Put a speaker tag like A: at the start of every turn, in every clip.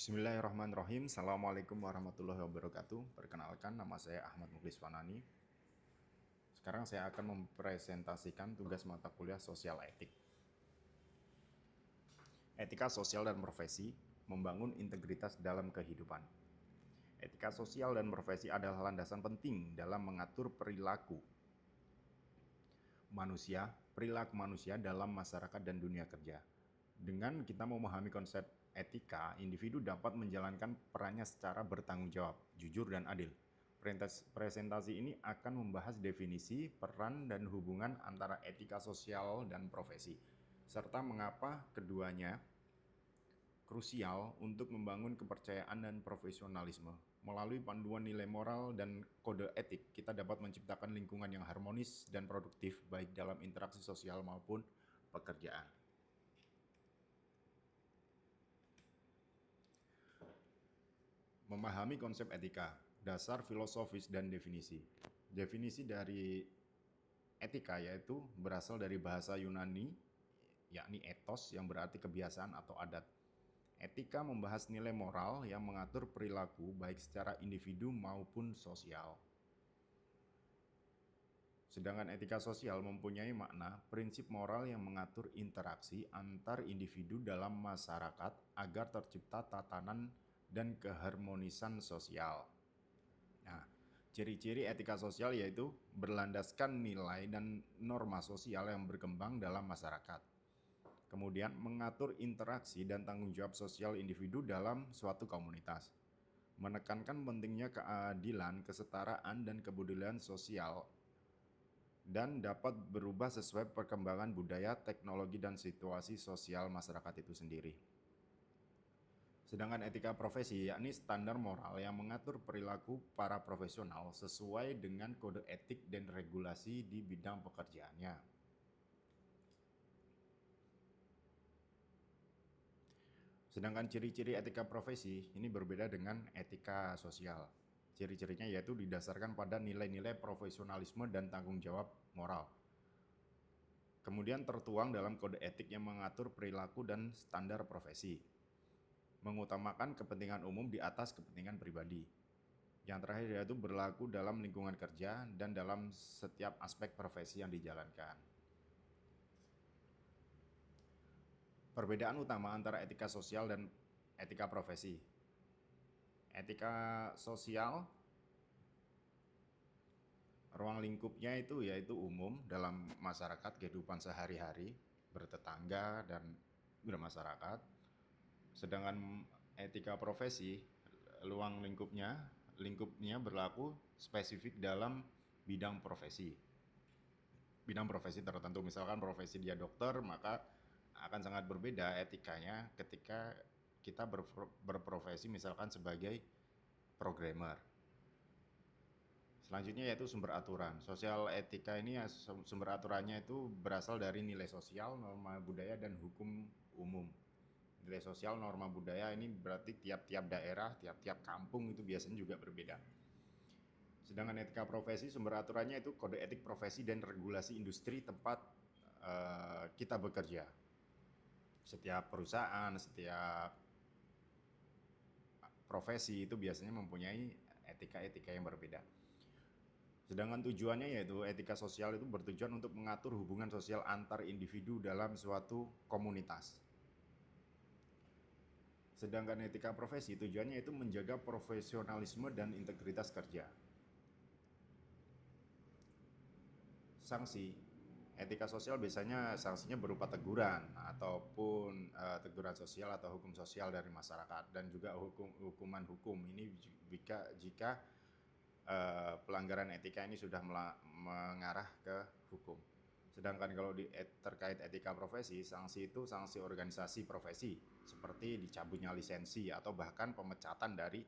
A: Bismillahirrahmanirrahim. Assalamualaikum warahmatullahi wabarakatuh. Perkenalkan, nama saya Ahmad Mukhlis Fanani. Sekarang saya akan mempresentasikan tugas mata kuliah Sosial Etik. Etika sosial dan profesi, membangun integritas dalam kehidupan. Etika sosial dan profesi adalah landasan penting dalam mengatur perilaku manusia dalam masyarakat dan dunia kerja. Dengan kita memahami konsep etika, individu dapat menjalankan perannya secara bertanggung jawab, jujur, dan adil. Presentasi ini akan membahas definisi, peran, dan hubungan antara etika sosial dan profesi, serta mengapa keduanya krusial untuk membangun kepercayaan dan profesionalisme. Melalui panduan nilai moral dan kode etik, kita dapat menciptakan lingkungan yang harmonis dan produktif baik dalam interaksi sosial maupun pekerjaan. Memahami konsep etika, dasar filosofis dan definisi. Definisi dari etika yaitu berasal dari bahasa Yunani, yakni ethos yang berarti kebiasaan atau adat. Etika membahas nilai moral yang mengatur perilaku baik secara individu maupun sosial. Sedangkan etika sosial mempunyai makna prinsip moral yang mengatur interaksi antar individu dalam masyarakat agar tercipta tatanan dan keharmonisan sosial. Nah, ciri-ciri etika sosial yaitu berlandaskan nilai dan norma sosial yang berkembang dalam masyarakat. Kemudian mengatur interaksi dan tanggung jawab sosial individu dalam suatu komunitas. Menekankan pentingnya keadilan, kesetaraan, dan kepedulian sosial dan dapat berubah sesuai perkembangan budaya, teknologi, dan situasi sosial masyarakat itu sendiri. Sedangkan etika profesi yakni standar moral yang mengatur perilaku para profesional sesuai dengan kode etik dan regulasi di bidang pekerjaannya. Sedangkan ciri-ciri etika profesi ini berbeda dengan etika sosial. Ciri-cirinya yaitu didasarkan pada nilai-nilai profesionalisme dan tanggung jawab moral. Kemudian tertuang dalam kode etik yang mengatur perilaku dan standar profesi. Mengutamakan kepentingan umum di atas kepentingan pribadi. Yang terakhir yaitu berlaku dalam lingkungan kerja dan dalam setiap aspek profesi yang dijalankan. Perbedaan utama antara etika sosial dan etika profesi. Etika sosial, ruang lingkupnya itu yaitu umum dalam masyarakat, kehidupan sehari-hari, bertetangga, dan bermasyarakat. Sedangkan etika profesi, ruang lingkupnya berlaku spesifik dalam bidang profesi. Bidang profesi tertentu, misalkan profesi dia dokter, maka akan sangat berbeda etikanya ketika kita berprofesi misalkan sebagai programmer. Selanjutnya yaitu sumber aturan. Sosial etika ini sumber aturannya itu berasal dari nilai sosial, norma budaya, dan hukum umum. Nilai sosial, norma budaya ini berarti tiap-tiap daerah, tiap-tiap kampung itu biasanya juga berbeda. Sedangkan etika profesi, sumber aturannya itu kode etik profesi dan regulasi industri tempat kita bekerja. Setiap perusahaan, setiap profesi itu biasanya mempunyai etika-etika yang berbeda. Sedangkan tujuannya yaitu etika sosial itu bertujuan untuk mengatur hubungan sosial antar individu dalam suatu komunitas. Sedangkan etika profesi tujuannya itu menjaga profesionalisme dan integritas kerja. Sanksi etika sosial biasanya sanksinya berupa teguran ataupun teguran sosial atau hukum sosial dari masyarakat, dan juga hukuman hukum ini jika pelanggaran etika ini sudah mengarah ke hukum. Sedangkan kalau terkait etika profesi, sanksi itu sanksi organisasi profesi seperti dicabutnya lisensi atau bahkan pemecatan dari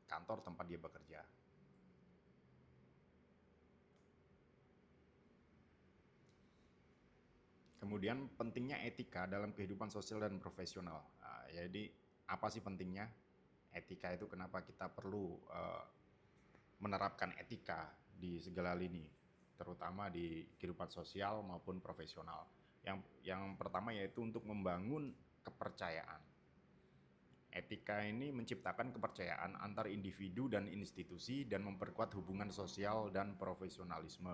A: kantor tempat dia bekerja. Kemudian pentingnya etika dalam kehidupan sosial dan profesional. Jadi apa sih pentingnya etika itu? Kenapa kita perlu menerapkan etika di segala lini, terutama di kehidupan sosial maupun profesional. Yang pertama yaitu untuk membangun kepercayaan. Etika ini menciptakan kepercayaan antar individu dan institusi dan memperkuat hubungan sosial dan profesionalisme.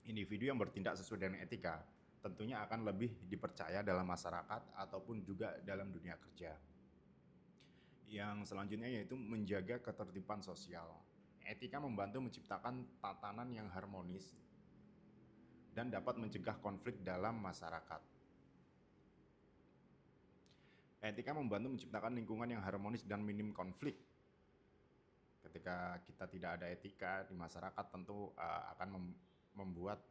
A: Individu yang bertindak sesuai dengan etika tentunya akan lebih dipercaya dalam masyarakat ataupun juga dalam dunia kerja. Yang selanjutnya yaitu menjaga ketertiban sosial. Etika membantu menciptakan tatanan yang harmonis dan dapat mencegah konflik dalam masyarakat. Etika membantu menciptakan lingkungan yang harmonis dan minim konflik. Ketika kita tidak ada etika di masyarakat, tentu akan membuat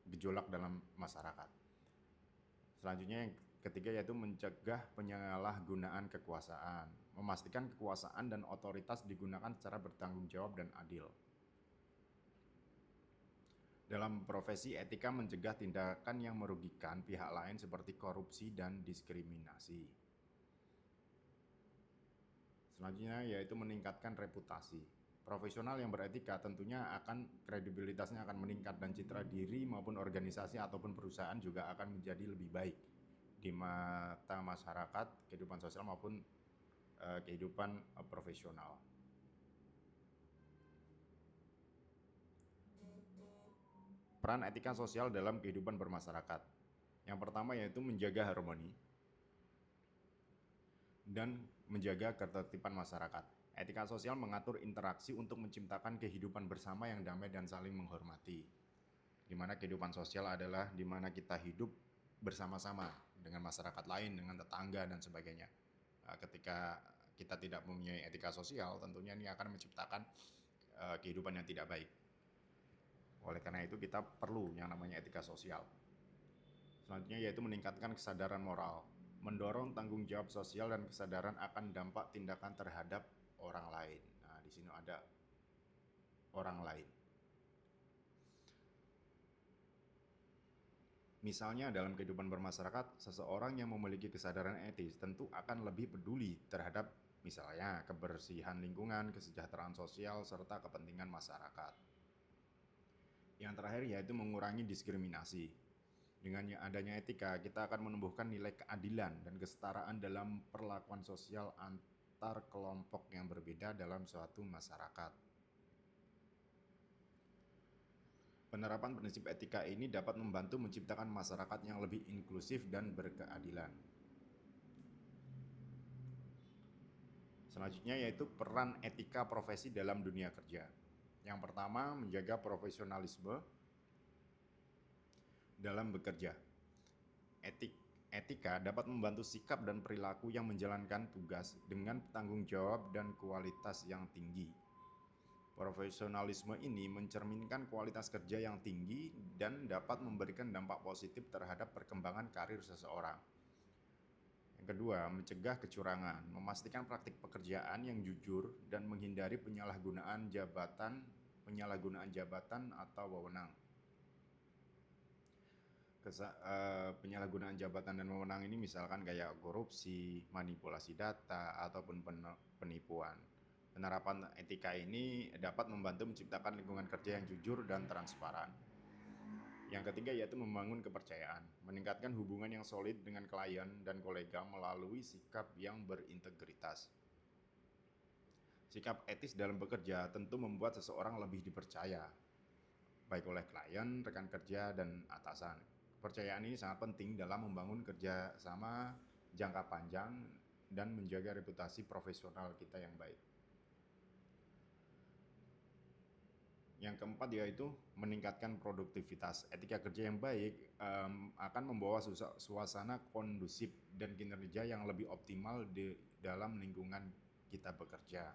A: gejolak dalam masyarakat. Selanjutnya yang ketiga yaitu mencegah penyalahgunaan kekuasaan. Memastikan kekuasaan dan otoritas digunakan secara bertanggung jawab dan adil. Dalam profesi, etika mencegah tindakan yang merugikan pihak lain seperti korupsi dan diskriminasi. Selanjutnya yaitu meningkatkan reputasi. Profesional yang beretika tentunya kredibilitasnya akan meningkat dan citra diri maupun organisasi ataupun perusahaan juga akan menjadi lebih baik di mata masyarakat, kehidupan sosial maupun kehidupan profesional. Peran etika sosial dalam kehidupan bermasyarakat. Yang pertama yaitu menjaga harmoni dan menjaga ketertiban masyarakat. Etika sosial mengatur interaksi untuk menciptakan kehidupan bersama yang damai dan saling menghormati. Di mana kehidupan sosial adalah di mana kita hidup bersama-sama dengan masyarakat lain, dengan tetangga dan sebagainya. Ketika kita tidak mempunyai etika sosial, tentunya ini akan menciptakan kehidupan yang tidak baik. Oleh karena itu kita perlu yang namanya etika sosial. Selanjutnya yaitu meningkatkan kesadaran moral, mendorong tanggung jawab sosial dan kesadaran akan dampak tindakan terhadap orang lain. Nah, di sini ada orang lain. Misalnya dalam kehidupan bermasyarakat, seseorang yang memiliki kesadaran etis tentu akan lebih peduli terhadap misalnya kebersihan lingkungan, kesejahteraan sosial, serta kepentingan masyarakat. Yang terakhir yaitu mengurangi diskriminasi. Dengan adanya etika, kita akan menumbuhkan nilai keadilan dan kesetaraan dalam perlakuan sosial antar kelompok yang berbeda dalam suatu masyarakat. Penerapan prinsip etika ini dapat membantu menciptakan masyarakat yang lebih inklusif dan berkeadilan. Selanjutnya yaitu peran etika profesi dalam dunia kerja. Yang pertama, menjaga profesionalisme dalam bekerja. Etika dapat membantu sikap dan perilaku yang menjalankan tugas dengan tanggung jawab dan kualitas yang tinggi. Profesionalisme ini mencerminkan kualitas kerja yang tinggi dan dapat memberikan dampak positif terhadap perkembangan karir seseorang. Yang kedua, mencegah kecurangan, memastikan praktik pekerjaan yang jujur dan menghindari penyalahgunaan jabatan atau wewenang. Penyalahgunaan jabatan dan wewenang ini misalkan kayak korupsi, manipulasi data, ataupun penipuan. Penerapan etika ini dapat membantu menciptakan lingkungan kerja yang jujur dan transparan. Yang ketiga yaitu membangun kepercayaan, meningkatkan hubungan yang solid dengan klien dan kolega melalui sikap yang berintegritas. Sikap etis dalam bekerja tentu membuat seseorang lebih dipercaya, baik oleh klien, rekan kerja, dan atasan. Kepercayaan ini sangat penting dalam membangun kerjasama jangka panjang dan menjaga reputasi profesional kita yang baik. Yang keempat yaitu meningkatkan produktivitas. Etika kerja yang baik akan membawa suasana kondusif dan kinerja yang lebih optimal di dalam lingkungan kita bekerja.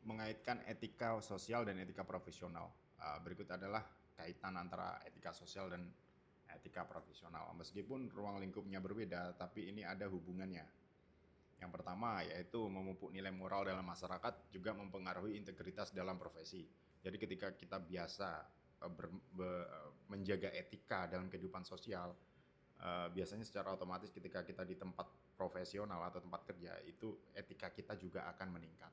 A: Mengaitkan etika sosial dan etika profesional. Berikut adalah kaitan antara etika sosial dan etika profesional. Meskipun ruang lingkupnya berbeda, tapi ini ada hubungannya. Yang pertama yaitu memupuk nilai moral dalam masyarakat juga mempengaruhi integritas dalam profesi. Jadi ketika kita biasa menjaga etika dalam kehidupan sosial, biasanya secara otomatis ketika kita di tempat profesional atau tempat kerja itu etika kita juga akan meningkat.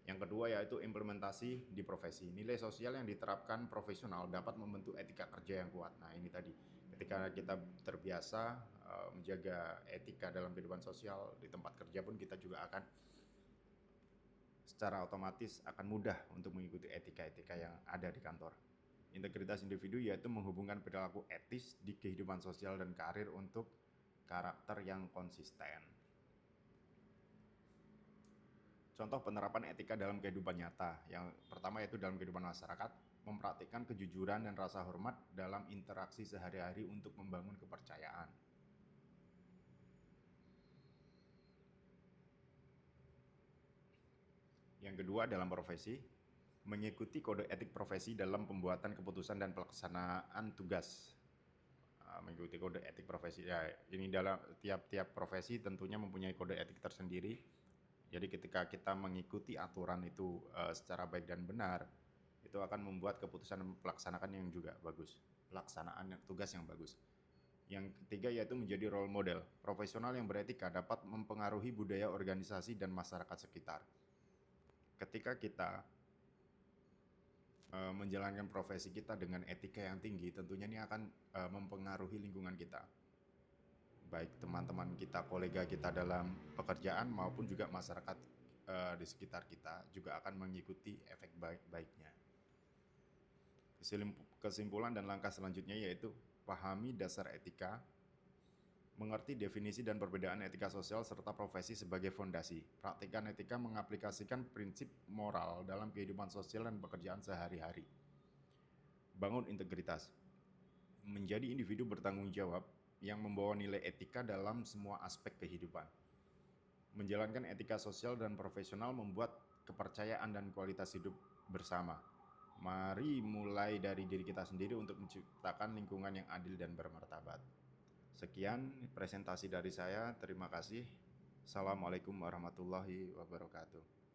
A: Yang kedua yaitu implementasi di profesi. Nilai sosial yang diterapkan profesional dapat membentuk etika kerja yang kuat. Nah ini tadi, ketika kita terbiasa menjaga etika dalam kehidupan sosial di tempat kerja pun kita juga akan secara otomatis akan mudah untuk mengikuti etika-etika yang ada di kantor. Integritas individu yaitu menghubungkan perilaku etis di kehidupan sosial dan karir untuk karakter yang konsisten. Contoh penerapan etika dalam kehidupan nyata. Yang pertama yaitu dalam kehidupan masyarakat, mempraktikkan kejujuran dan rasa hormat dalam interaksi sehari-hari untuk membangun kepercayaan. Yang kedua dalam profesi, mengikuti kode etik profesi dalam pembuatan keputusan dan pelaksanaan tugas. Mengikuti kode etik profesi, ya ini dalam tiap-tiap profesi tentunya mempunyai kode etik tersendiri. Jadi ketika kita mengikuti aturan itu secara baik dan benar, itu akan membuat keputusan pelaksanaan yang juga bagus, pelaksanaan tugas yang bagus. Yang ketiga yaitu menjadi role model. Profesional yang beretika dapat mempengaruhi budaya organisasi dan masyarakat sekitar. Ketika kita menjalankan profesi kita dengan etika yang tinggi, tentunya ini akan mempengaruhi lingkungan kita, baik teman-teman kita, kolega kita dalam pekerjaan maupun juga masyarakat di sekitar kita juga akan mengikuti efek baik-baiknya. Kesimpulan dan langkah selanjutnya yaitu pahami dasar etika, mengerti definisi dan perbedaan etika sosial serta profesi sebagai fondasi. Praktikkan etika mengaplikasikan prinsip moral dalam kehidupan sosial dan pekerjaan sehari-hari. Bangun integritas. Menjadi individu bertanggung jawab yang membawa nilai etika dalam semua aspek kehidupan. Menjalankan etika sosial dan profesional membuat kepercayaan dan kualitas hidup bersama. Mari mulai dari diri kita sendiri untuk menciptakan lingkungan yang adil dan bermartabat. Sekian presentasi dari saya, terima kasih. Assalamualaikum warahmatullahi wabarakatuh.